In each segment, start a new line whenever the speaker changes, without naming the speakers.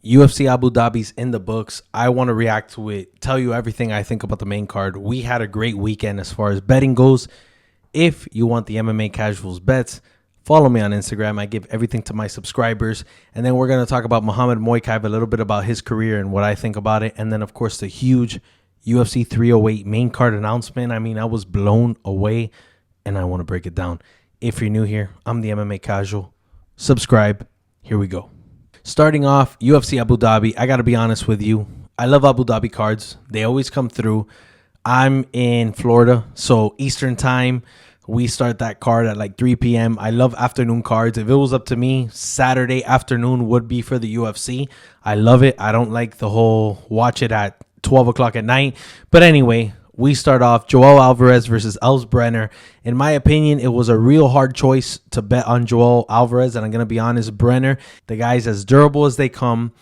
UFC Abu Dhabi's in the books. I want to react to it, tell you everything I think about the main card. We had a great weekend as far as betting goes. If you want the MMA Casuals bets, follow me on Instagram. I give everything to my subscribers. And then we're going to talk about Muhammad Moikaev, a little bit about his career and what I think about it. And then, of course, the huge UFC 308 main card announcement. I mean, I was blown away, and I want to break it down. If you're new here, I'm the MMA Casual. Subscribe. Here we go. Starting off, UFC Abu Dhabi. I got to be honest with you. I love Abu Dhabi cards. They always come through. I'm in Florida, so Eastern time. We start that card at like 3 p.m. I love afternoon cards. If it was up to me, Saturday afternoon would be for the UFC. I love it. I don't like the whole watch it at 12 o'clock at night. But anyway, we start off Joel Alvarez versus Els Brenner. In my opinion, it was a real hard choice to bet on Joel Alvarez. And I'm going to be honest, Brenner, the guy's as durable as they come.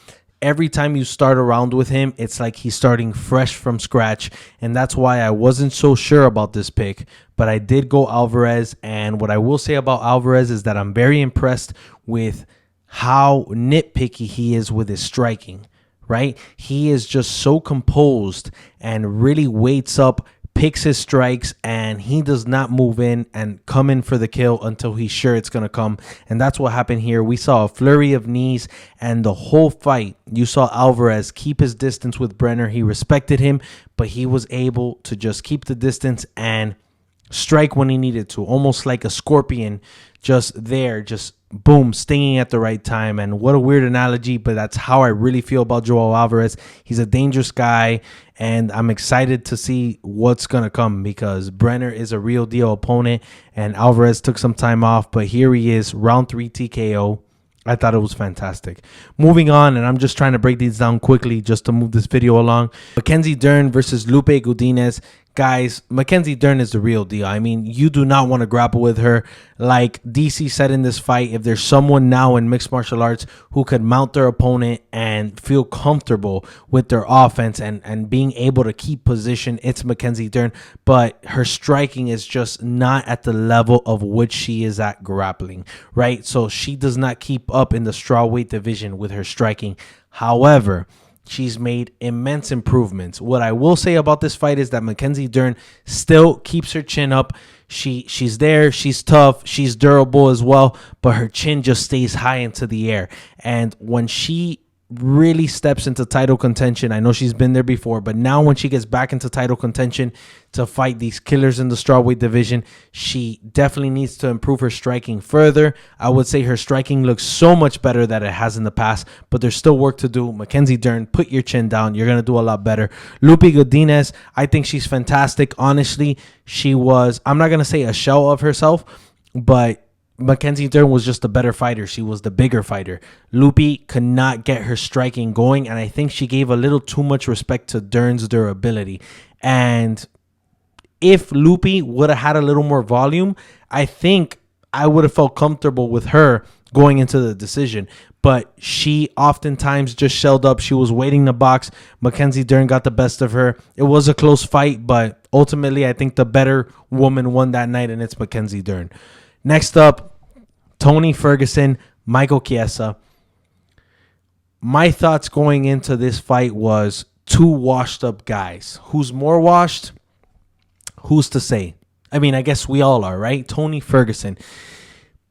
Every time you start a round with him, it's like he's starting fresh from scratch. And that's why I wasn't so sure about this pick. But I did go Alvarez. And what I will say about Alvarez is that I'm very impressed with how nitpicky he is with his striking, right? He is just so composed and really waits up, picks his strikes, and he does not move in and come in for the kill until he's sure it's going to come. And that's what happened here. We saw a flurry of knees, and the whole fight, you saw Alvarez keep his distance with Brenner. He respected him, but he was able to just keep the distance and strike when he needed to, almost like a scorpion, just there, just boom, stinging at the right time. And what a weird analogy, but that's how I really feel about Joel Alvarez. He's a dangerous guy, and I'm excited to see what's going to come because Brenner is a real deal opponent, and Alvarez took some time off, but here he is, round 3 TKO. I thought it was fantastic. Moving on, and I'm just trying to break these down quickly just to move this video along. Mackenzie Dern versus Lupe Godinez. Guys, Mackenzie Dern is the real deal. I mean, you do not want to grapple with her. Like DC said in this fight, if there's someone now in mixed martial arts who could mount their opponent and feel comfortable with their offense and being able to keep position, it's Mackenzie Dern. But her striking is just not at the level of which she is at grappling, right? So she does not keep up in the strawweight division with her striking. However, she's made immense improvements. What I will say about this fight is that Mackenzie Dern still keeps her chin up. She's there. She's tough. She's durable as well. But her chin just stays high into the air. And when she really steps into title contention, I know she's been there before, but now when she gets back into title contention to fight these killers in the strawweight division, she definitely needs to improve her striking further. I would say her striking looks so much better than it has in the past, but there's still work to do. Mackenzie Dern, put your chin down. You're going to do a lot better. Lupe Godinez, I think she's fantastic. Honestly, she was, I'm not going to say a shell of herself, but Mackenzie Dern was just a better fighter. She was the bigger fighter. Lupe could not get her striking going, and I think she gave a little too much respect to Dern's durability. And if Lupe would have had a little more volume, I think I would have felt comfortable with her going into the decision. But she oftentimes just shelled up. She was waiting to box. Mackenzie Dern got the best of her. It was a close fight, but ultimately I think the better woman won that night, and it's Mackenzie Dern. Next up, Tony Ferguson, Michael Chiesa. My thoughts going into this fight was two washed up guys. Who's more washed? Who's to say? I mean, I guess we all are, right? Tony Ferguson.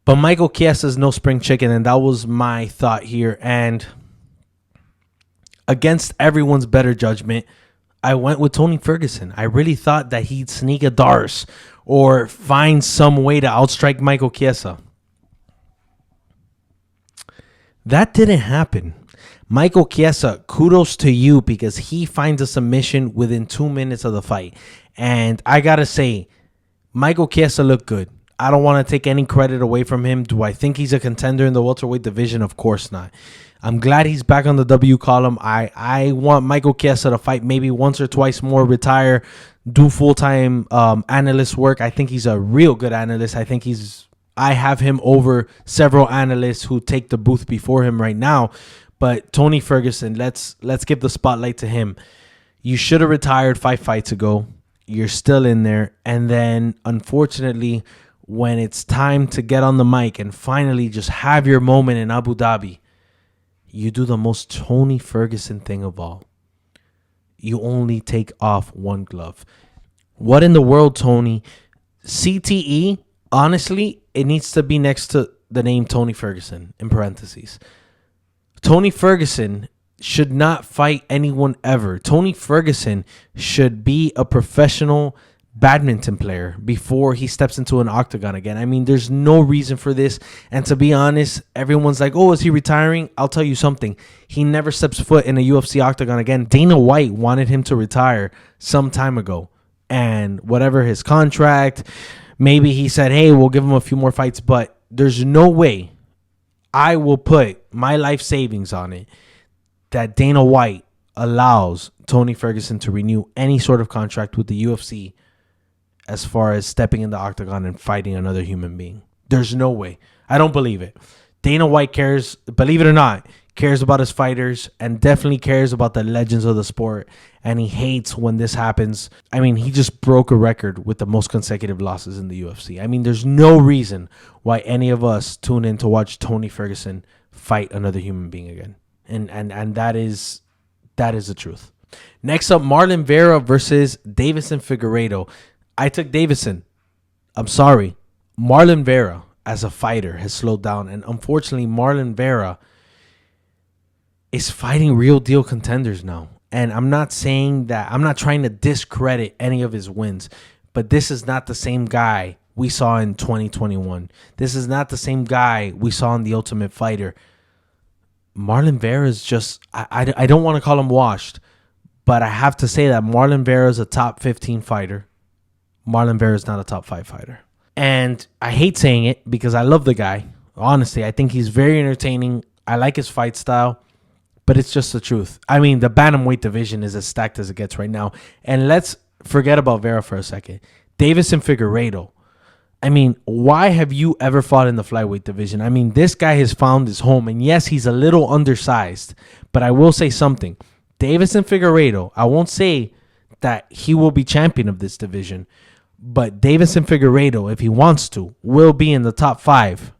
But Michael Chiesa is no spring chicken, and that was my thought here. And against everyone's better judgment, I went with Tony Ferguson. I really thought that he'd sneak a Dars or find some way to outstrike Michael Chiesa. That didn't happen. Michael Chiesa, kudos to you because he finds a submission within 2 minutes of the fight. And I got to say, Michael Chiesa looked good. I don't want to take any credit away from him. Do I think he's a contender in the welterweight division? Of course not. I'm glad he's back on the W column. I want Michael Chiesa to fight maybe once or twice more, retire, do full-time analyst work. I think he's a real good analyst. I have him over several analysts who take the booth before him right now. But Tony Ferguson, let's give the spotlight to him. You should have retired 5 fights ago. You're still in there. And then, unfortunately, when it's time to get on the mic and finally just have your moment in Abu Dhabi, You do the most Tony Ferguson thing of all. You only take off one glove. What in the world, Tony? CTE, honestly, it needs to be next to the name Tony Ferguson in parentheses. Tony Ferguson should not fight anyone ever. Tony Ferguson should be a professional badminton player before he steps into an octagon again. I mean, there's no reason for this. And to be honest, everyone's like, oh, is he retiring? I'll tell you something. He never steps foot in a UFC octagon again. Dana White wanted him to retire some time ago. And whatever his contract, maybe he said, hey, we'll give him a few more fights. But there's no way I will put my life savings on it that Dana White allows Tony Ferguson to renew any sort of contract with the UFC as far as stepping in the octagon and fighting another human being. There's no way. I don't believe it. Dana White cares, believe it or not, cares about his fighters and definitely cares about the legends of the sport. And he hates when this happens. I mean, he just broke a record with the most consecutive losses in the UFC. I mean, there's no reason why any of us tune in to watch Tony Ferguson fight another human being again. And that is the truth. Next up, Marlon Vera versus Deiveson Figueiredo. I took Deiveson. I'm sorry. Marlon Vera as a fighter has slowed down. And unfortunately, Marlon Vera is fighting real deal contenders now. And I'm not saying that, I'm not trying to discredit any of his wins, but this is not the same guy we saw in 2021. This is not the same guy we saw in The Ultimate Fighter. Marlon Vera is just, I don't want to call him washed, but I have to say that Marlon Vera is a top 15 fighter. Marlon Vera is not a top 5 fighter. And I hate saying it because I love the guy. Honestly, I think he's very entertaining. I like his fight style, but it's just the truth. I mean, the bantamweight division is as stacked as it gets right now. And let's forget about Vera for a second. Deiveson Figueiredo. I mean, why have you ever fought in the flyweight division? I mean, this guy has found his home. And yes, he's a little undersized. But I will say something. Deiveson Figueiredo, I won't say that he will be champion of this division. But Deiveson Figueiredo, if he wants to, will be in the top 5.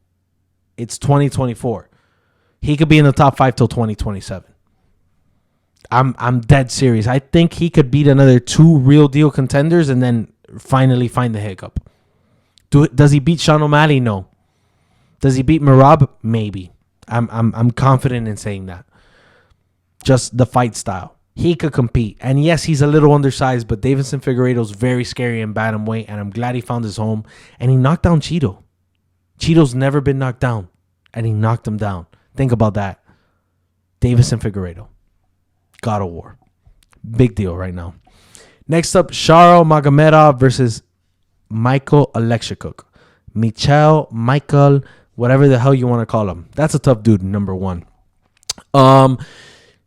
It's 2024. He could be in the top 5 till 2027. I'm dead serious. I think he could beat another 2 real deal contenders and then finally find the hiccup. Does he beat Sean O'Malley? No. Does he beat Merab? Maybe. I'm confident in saying that. Just the fight style. He could compete. And yes, he's a little undersized, but Deiveson Figueiredo's very scary in bantamweight, and I'm glad he found his home. And he knocked down Cheeto. Cheeto's never been knocked down, and he knocked him down. Think about that. Deiveson Figueiredo. God of War. Big deal right now. Next up, Charles Magomedov versus Michael Alexachuk. Michael, whatever the hell you want to call him. That's a tough dude, number 1.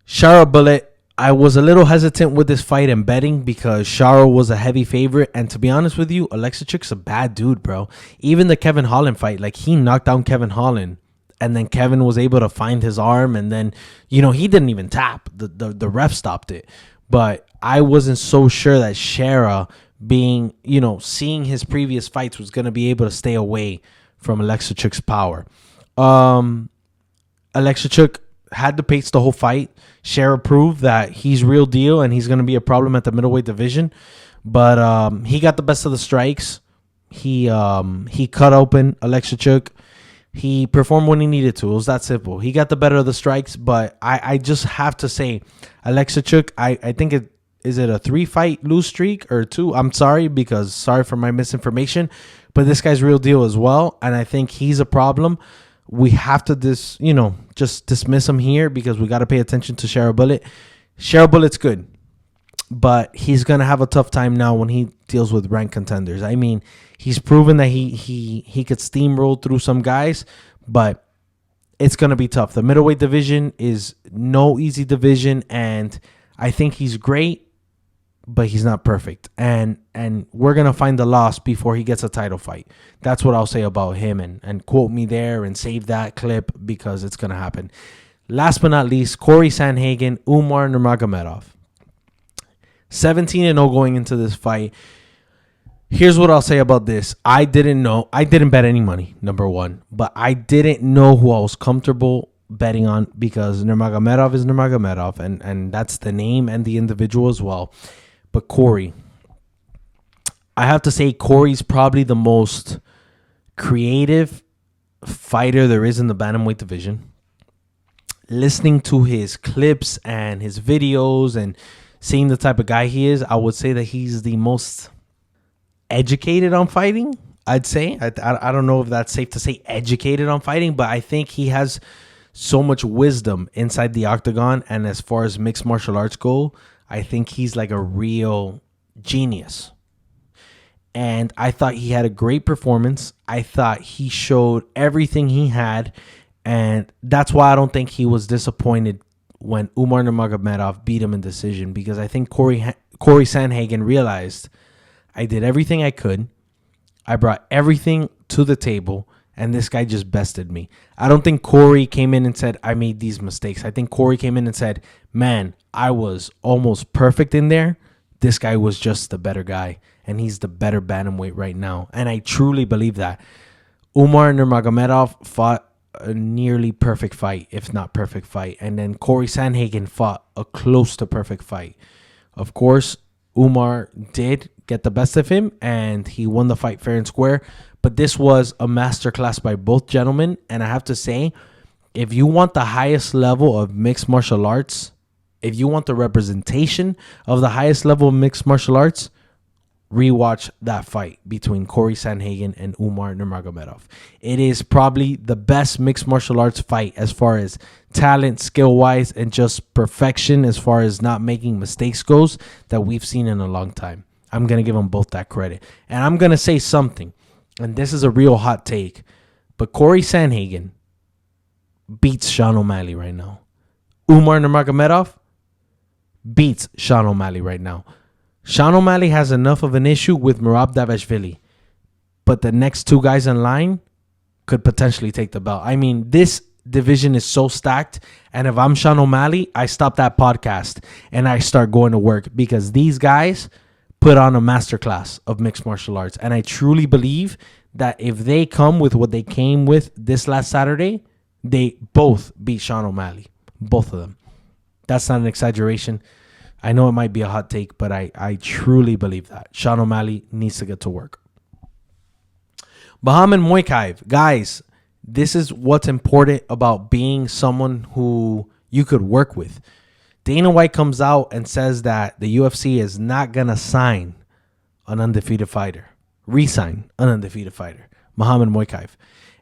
Charles Bullet. I was a little hesitant with this fight and betting because Charles was a heavy favorite. And to be honest with you, Alexachuk's a bad dude, bro. Even the Kevin Holland fight, like he knocked down Kevin Holland. And then Kevin was able to find his arm. And then, he didn't even tap. The ref stopped it. But I wasn't so sure that Shara being, seeing his previous fights was going to be able to stay away from Alexachuk's power. Alexachuk had the pace the whole fight. Shara proved that he's real deal and he's going to be a problem at the middleweight division. But he got the best of the strikes. He cut open Alexachuk. He performed when he needed to. It was that simple. He got the better of the strikes, but I just have to say, Alexachuk, I think is it a 3-fight lose streak or 2? I'm sorry for my misinformation, but this guy's real deal as well, and I think he's a problem. We have to just dismiss him here because we got to pay attention to Shara Bullet. Shara Bullet's good, but he's gonna have a tough time now when he deals with ranked contenders. I mean, he's proven that he could steamroll through some guys, but it's gonna be tough. The middleweight division is no easy division, and I think he's great, but he's not perfect. And we're gonna find the loss before he gets a title fight. That's what I'll say about him, and quote me there and save that clip because it's gonna happen. Last but not least, Corey Sandhagen, Umar Nurmagomedov. 17-0 going into this fight. Here's what I'll say about this. I didn't bet any money, number 1. But I didn't know who I was comfortable betting on because Nurmagomedov is Nurmagomedov, and that's the name and the individual as well. But Corey, I have to say Corey's probably the most creative fighter there is in the bantamweight division. Listening to his clips and his videos and seeing the type of guy he is, I would say that he's the most educated on fighting. I'd say. I don't know if that's safe to say educated on fighting, but I think he has so much wisdom inside the octagon. And as far as mixed martial arts go, I think he's like a real genius. And I thought he had a great performance. I thought he showed everything he had. And that's why I don't think he was disappointed when Umar Nurmagomedov beat him in decision. Because I think Corey Sandhagen realized I did everything I could. I brought everything to the table. And this guy just bested me. I don't think Corey came in and said, I made these mistakes. I think Corey came in and said, man, I was almost perfect in there. This guy was just the better guy. And he's the better bantamweight right now. And I truly believe that. Umar Nurmagomedov fought a nearly perfect fight, if not perfect fight. And then Corey Sandhagen fought a close to perfect fight. Of course, Umar did get the best of him, and he won the fight fair and square. But this was a masterclass by both gentlemen. And I have to say, if you want the highest level of mixed martial arts, if you want the representation of the highest level of mixed martial arts, rewatch that fight between Corey Sandhagen and Umar Nurmagomedov. It is probably the best mixed martial arts fight as far as talent, skill-wise, and just perfection as far as not making mistakes goes that we've seen in a long time. I'm going to give them both that credit. And I'm going to say something, and this is a real hot take, but Corey Sandhagen beats Sean O'Malley right now. Umar Nurmagomedov beats Sean O'Malley right now. Sean O'Malley has enough of an issue with Merab Davashvili, but the next two guys in line could potentially take the belt. I mean, this division is so stacked, and if I'm Sean O'Malley, I stop that podcast and I start going to work because these guys put on a masterclass of mixed martial arts, and I truly believe that if they come with what they came with this last Saturday, they both beat Sean O'Malley, both of them. That's not an exaggeration. I know it might be a hot take, but I truly believe that. Sean O'Malley needs to get to work. Muhammad Moikaev. Guys, this is what's important about being someone who you could work with. Dana White comes out and says that the UFC is not going to sign an undefeated fighter. Re-sign an undefeated fighter. Muhammad Moikaev.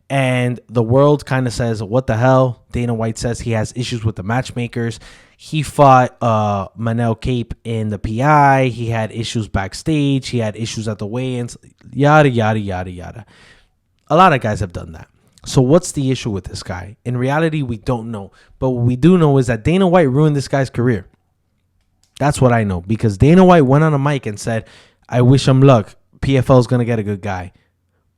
And the world kind of says, what the hell? Dana White says he has issues with the matchmakers. He fought Manel Cape in the PI. He had issues backstage. He had issues at the weigh-ins. Yada, yada, yada, yada. A lot of guys have done that. So what's the issue with this guy? In reality, we don't know. But what we do know is that Dana White ruined this guy's career. That's what I know. Because Dana White went on a mic and said, I wish him luck. PFL is going to get a good guy.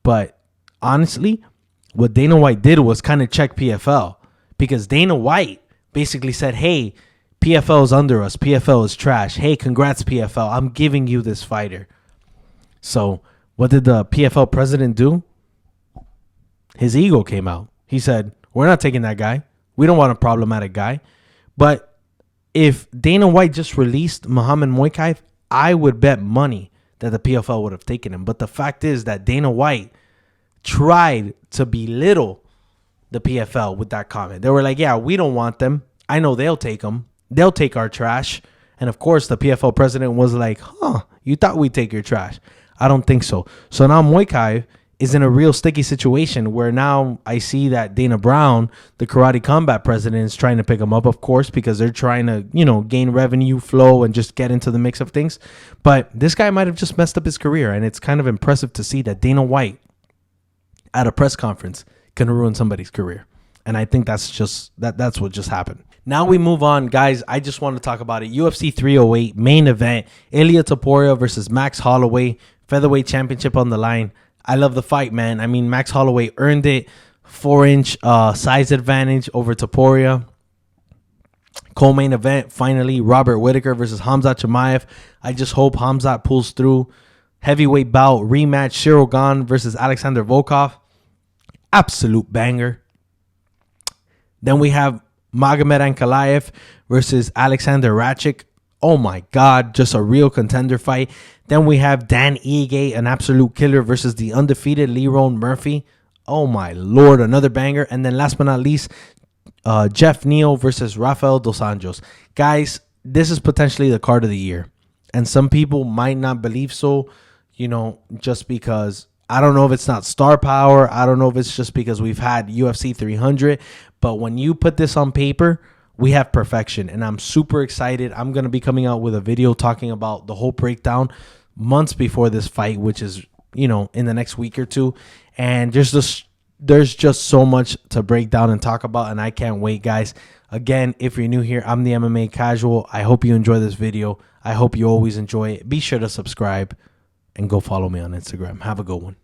But honestly, what Dana White did was kind of check PFL. Because Dana White basically said, hey, PFL is under us. PFL is trash. Hey, congrats, PFL. I'm giving you this fighter. So what did the PFL president do? His ego came out. He said, we're not taking that guy. We don't want a problematic guy. But if Dana White just released Muhammad Moikaev, I would bet money that the PFL would have taken him. But the fact is that Dana White tried to belittle the PFL with that comment. They were like, yeah, we don't want them. I know they'll take them. They'll take our trash. And of course, the PFL president was like, you thought we'd take your trash. I don't think so. So now Moikaev is in a real sticky situation where now I see that Dana Brown, the Karate Combat president, is trying to pick him up, of course, because they're trying to, gain revenue flow and just get into the mix of things. But this guy might have just messed up his career. And it's kind of impressive to see that Dana White at a press conference can ruin somebody's career. And I think that's what just happened. Now we move on, guys. I just want to talk about it. UFC 308 main event. Ilia Topuria versus Max Holloway. Featherweight championship on the line. I love the fight, man. I mean, Max Holloway earned it. 4-inch size advantage over Topuria. Co-main event, finally, Robert Whittaker versus Khamzat Chimaev. I just hope Khamzat pulls through. Heavyweight bout, rematch, Cyril Gane versus Alexander Volkov. Absolute banger. Then we have Magomedov Ankalaev versus Alexander Ratchik. Oh my God, just a real contender fight. Then we have Dan Ige, an absolute killer, versus the undefeated Lerone Murphy. Oh my Lord, another banger. And then last but not least, Jeff Neal versus Rafael Dos Anjos. Guys, this is potentially the card of the year. And some people might not believe so, just because I don't know if it's not star power. I don't know if it's just because we've had UFC 300. But when you put this on paper, we have perfection. And I'm super excited. I'm going to be coming out with a video talking about the whole breakdown months before this fight, which is, in the next week or two. And there's just so much to break down and talk about. And I can't wait, guys. Again, if you're new here, I'm the MMA Casual. I hope you enjoy this video. I hope you always enjoy it. Be sure to subscribe and go follow me on Instagram. Have a good one.